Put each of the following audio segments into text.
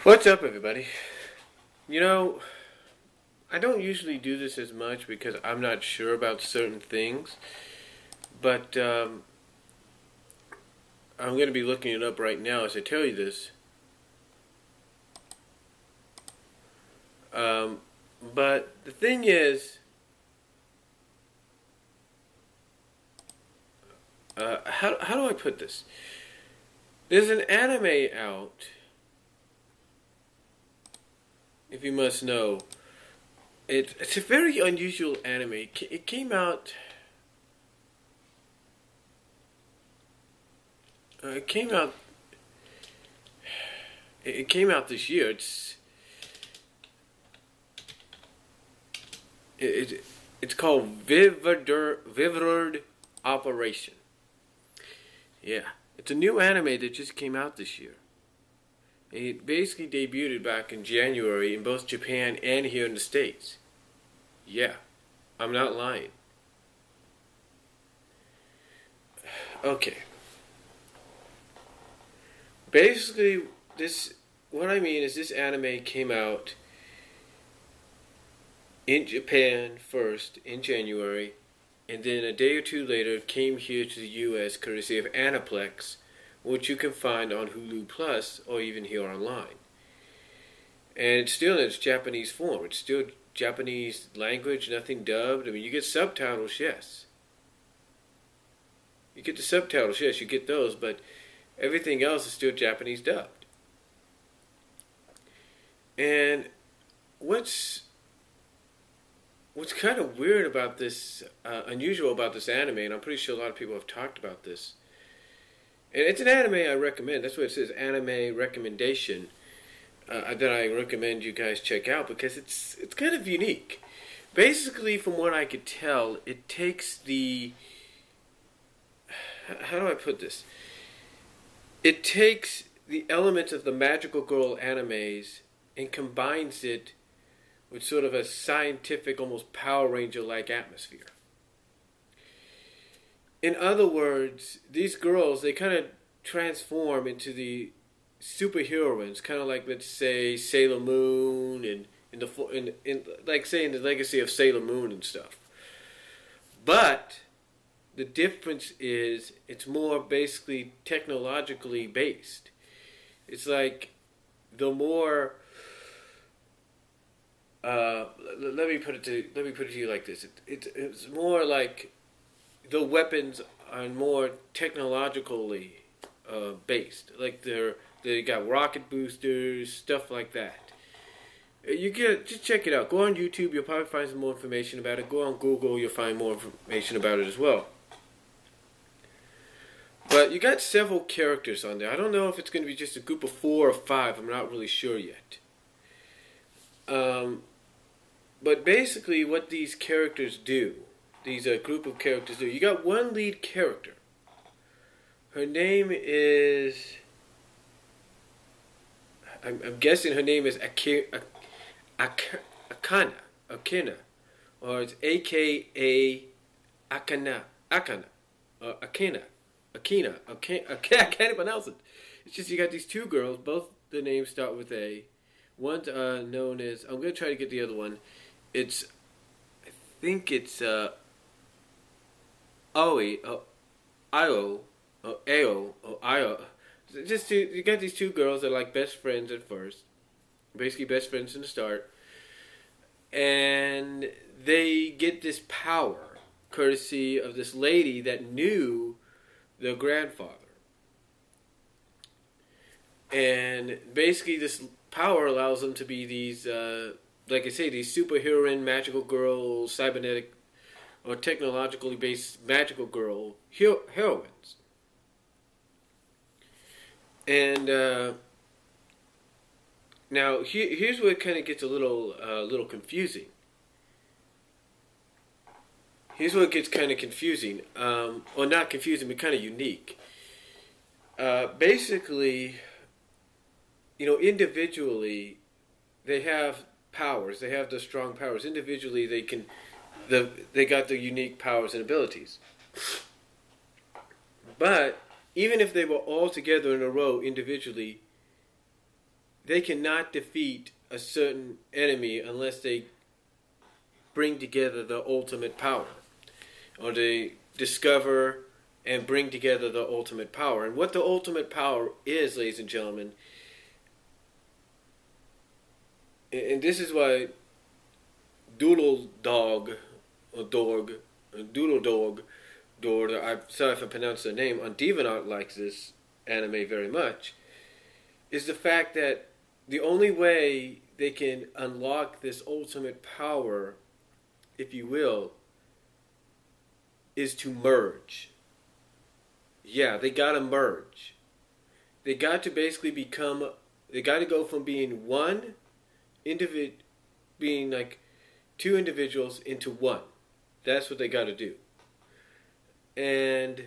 What's up, everybody? You know, I don't usually do this as much because I'm not sure about certain things, but I'm going to be looking it up right now as I tell you this. Um, but the thing is, how do I put this? There's an anime out, if you must know. It's a very unusual anime. It came out. It came out. It came out this year. It's called Vividred Operation. Yeah, it's a new anime that just came out this year. It basically debuted back in January in both Japan and here in the States. Yeah, I'm not lying. Okay. Basically, what I mean is this anime came out in Japan first in January, and then a day or two later came here to the US courtesy of Aniplex, which you can find on Hulu Plus or even here online. And it's still in its Japanese form. It's still Japanese language, nothing dubbed. I mean, you get subtitles, yes. You get the subtitles, yes, you get those, but everything else is still Japanese dubbed. And what's kind of weird about this, unusual about this anime, and I'm pretty sure a lot of people have talked about this, and it's an anime I recommend. That's what it says, anime recommendation, that I recommend you guys check out because it's kind of unique. Basically, from what I could tell, it takes the, how do I put this? It takes the elements of the magical girl animes and combines it with sort of a scientific, almost Power Ranger-like atmosphere. In other words, these girls, they kind of transform into the superheroines, kind of like, let's say, Sailor Moon and like say in the Legacy of Sailor Moon and stuff. But the difference is it's more basically technologically based. It's like the more let me put it to you like this. It's more like the weapons are more technologically based. Like they got rocket boosters, stuff like that. Just check it out. Go on YouTube. You'll probably find some more information about it. Go on Google. You'll find more information about it as well. But you got several characters on there. I don't know if it's going to be just a group of 4 or 5. I'm not really sure yet. But basically, what these characters do, these group of characters do, you got one lead character. Her name is, I'm guessing her name is Akana, or it's AKA Akana, Akina. I can't pronounce it. It's just you got these two girls, both the names start with A. One's known as, I'm going to try to get the other one. I think it's Aoi, Io, or Ao, or Io. You got these two girls that are like best friends at first. Basically best friends in the start. And they get this power, courtesy of this lady that knew their grandfather. And basically this power allows them to be these, like I say, these superheroine, magical girl, cybernetic, or technologically based magical girl heroines. And now here's where it kind of gets a little confusing. Here's where it gets kind of confusing, or not confusing, but kind of unique. Basically, individually, they have powers. They have the strong powers. Individually, they got the unique powers and abilities. But even if they were all together in a row individually, they cannot defeat a certain enemy unless they bring together the ultimate power, or they discover and bring together the ultimate power. And what the ultimate power is, ladies and gentlemen, and this is why I'm sorry if I pronounced the name, on DeviantArt likes this anime very much, is the fact that the only way they can unlock this ultimate power, if you will, is to merge. Yeah, they gotta merge. They got to basically they gotta go from being being like two individuals into one. That's what they gotta do. And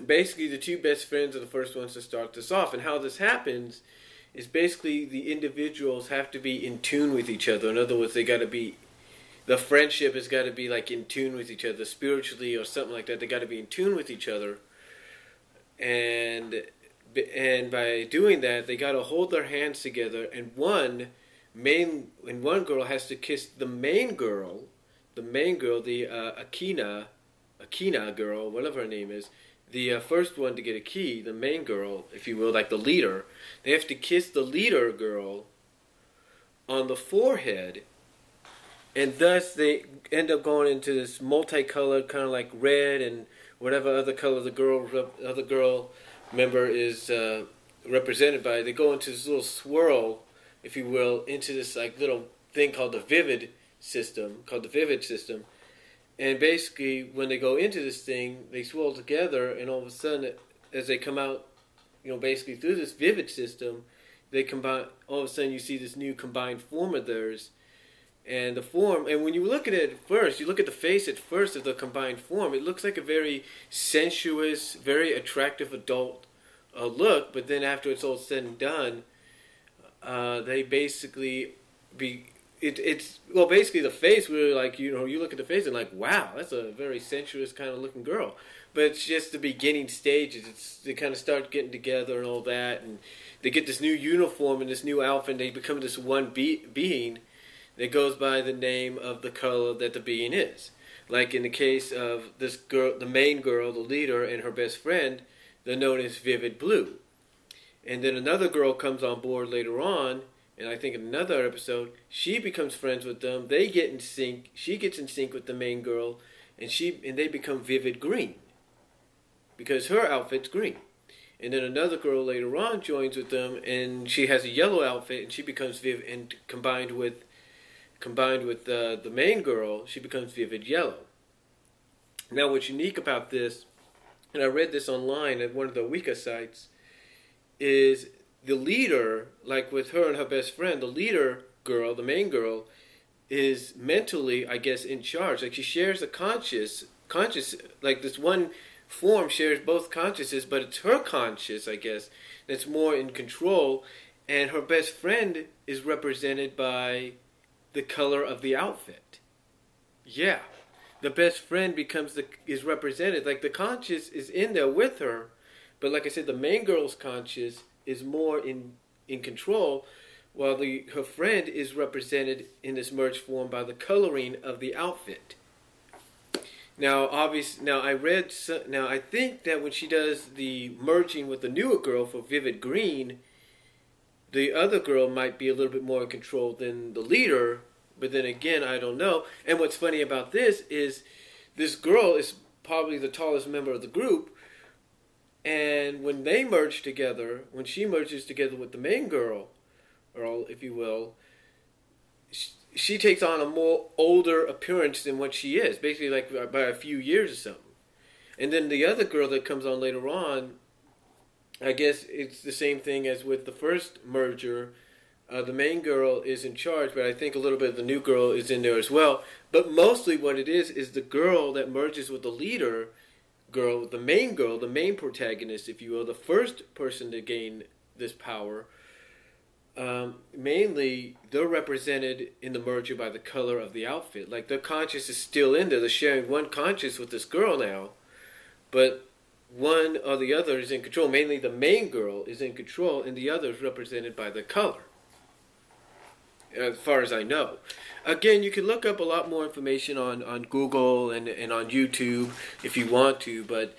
basically the two best friends are the first ones to start this off. And how this happens is basically the individuals have to be in tune with each other. In other words, the friendship has got to be like in tune with each other spiritually or something like that. They got to be in tune with each other. And by doing that, they got to hold their hands together, and one girl has to kiss the main girl, the Akina girl, whatever her name is, the first one to get a key, the main girl, if you will, like the leader. They have to kiss the leader girl on the forehead, and thus they end up going into this multicolored, kind of like red and whatever other color the other girl member is represented by. They go into this little swirl, if you will, into this like little thing called the Vivid system, And basically, when they go into this thing, they swirl together, and all of a sudden, as they come out, basically through this Vivid system, they combine. All of a sudden, you see this new combined form of theirs, and the form. And when you look at it at first, you look at the face at first of the combined form. It looks like a very sensuous, very attractive adult look. But then, after it's all said and done, they basically basically the face, really, like, you look at the face and like, wow, that's a very sensuous kind of looking girl. But it's just the beginning stages. They kind of start getting together and all that, and they get this new uniform and this new outfit, and they become this one being that goes by the name of the color that the being is. Like in the case of this girl, the main girl, the leader, and her best friend, they're known as Vivid Blue. And then another girl comes on board later on, and I think in another episode, she becomes friends with them. They get in sync. She gets in sync with the main girl, and they become Vivid Green, because her outfit's green. And then another girl later on joins with them, and she has a yellow outfit, and she becomes Vivid. And combined with the main girl, she becomes Vivid Yellow. Now, what's unique about this, and I read this online at one of the Wicca sites, is the leader, like with her and her best friend, the leader girl, the main girl, is mentally, I guess, in charge. Like, she shares a conscious, like this one form shares both consciousness, but it's her conscious, I guess, that's more in control. And her best friend is represented by the color of the outfit. Yeah. The best friend is represented. Like, the conscious is in there with her, but like I said, the main girl's conscious is more in control, while her friend is represented in this merged form by the coloring of the outfit. Now, I think that when she does the merging with the newer girl for Vivid Green, the other girl might be a little bit more in control than the leader, but then again, I don't know. And what's funny about this is this girl is probably the tallest member of the group, and when they merge together, when she merges together with the main girl, or if you will, she takes on a more older appearance than what she is, basically like by a few years or something. And then the other girl that comes on later on, I guess it's the same thing as with the first merger. The main girl is in charge, but I think a little bit of the new girl is in there as well. But mostly what it is the girl that merges with the leader girl, the main protagonist, if you will, the first person to gain this power. Mainly, they're represented in the merger by the color of the outfit. Like, their conscious is still in there. They're sharing one conscious with this girl now, but one or the other is in control. Mainly the main girl is in control, and the other is represented by the color, as far as I know. Again, you can look up a lot more information on Google and on YouTube if you want to, but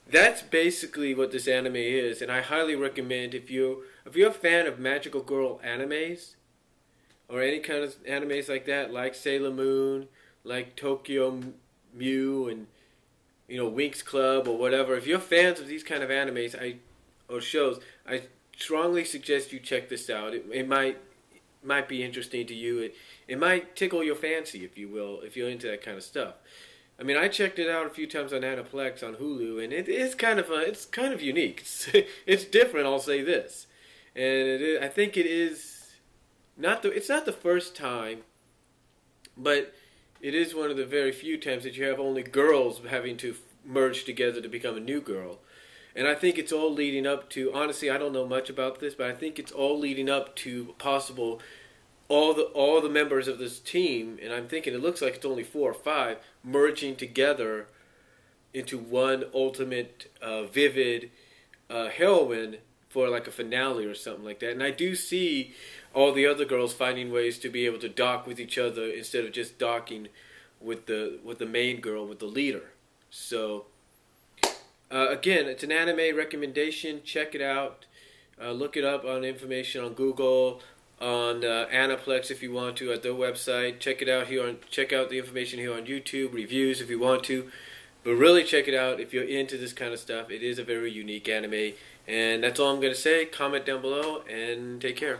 that's basically what this anime is, and I highly recommend if you're a fan of magical girl animes, or any kind of animes like that, like Sailor Moon, like Tokyo Mew, and Winx Club or whatever. If you're fans of these kind of animes or shows, I strongly suggest you check this out. It might be interesting to you. It might tickle your fancy, if you will, if you're into that kind of stuff. I mean, I checked it out a few times on Aniplex on Hulu, and it's kind of unique. It's different. I'll say this, and I think it is it's not the first time, but it is one of the very few times that you have only girls having to merge together to become a new girl. And I think it's all leading up to, honestly, I don't know much about this, but I think it's all leading up to possible all the members of this team, and I'm thinking it looks like it's only 4 or 5, merging together into one ultimate vivid heroine for like a finale or something like that. And I do see all the other girls finding ways to be able to dock with each other instead of just docking with the main girl, with the leader. So again, it's an anime recommendation. Check it out. Look it up on information on Google, on Aniplex if you want to, at their website. Check it out here. Check out the information here on YouTube, reviews if you want to. But really check it out if you're into this kind of stuff. It is a very unique anime. And that's all I'm going to say. Comment down below and take care.